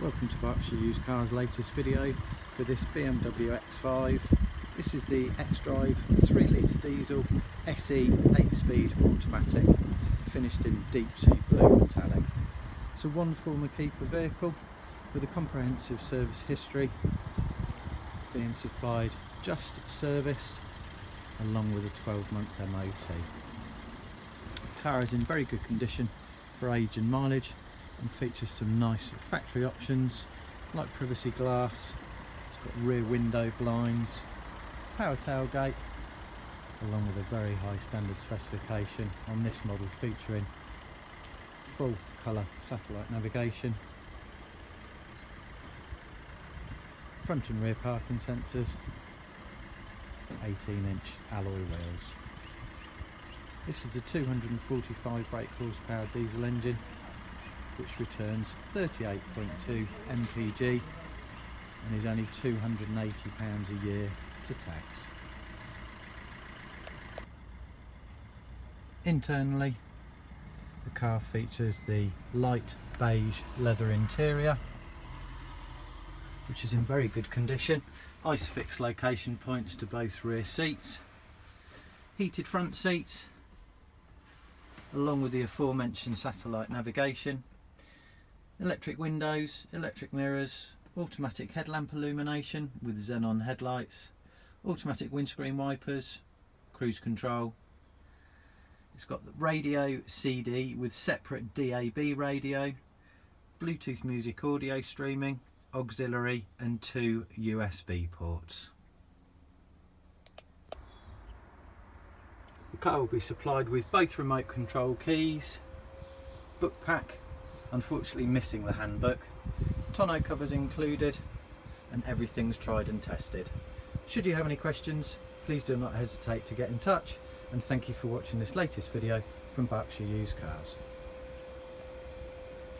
Welcome to Berkshire Used Cars' latest video for this BMW X5. This is the X-Drive 3 litre diesel SE 8-speed automatic, finished in deep sea blue metallic. It's a one former keeper vehicle with a comprehensive service history, being supplied just serviced along with a 12-month MOT. The car is in very good condition for age and mileage, and features some nice factory options like privacy glass. It's got rear window blinds, power tailgate, along with a very high standard specification on this model, featuring full colour satellite navigation, front and rear parking sensors, 18-inch alloy wheels. This is a 245 brake horsepower diesel engine which returns 38.2 mpg and is only £280 a year to tax. Internally, the car features the light beige leather interior, which is in very good condition. Isofix location points to both rear seats, heated front seats, along with the aforementioned satellite navigation, electric windows, electric mirrors, automatic headlamp illumination with xenon headlights, automatic windscreen wipers, cruise control. It's got the radio CD with separate DAB radio, Bluetooth music audio streaming, auxiliary and 2 USB ports. The car will be supplied with both remote control keys, book pack, unfortunately missing the handbook, tonneau covers included, and everything's tried and tested. Should you have any questions, please do not hesitate to get in touch, and thank you for watching this latest video from Berkshire Used Cars.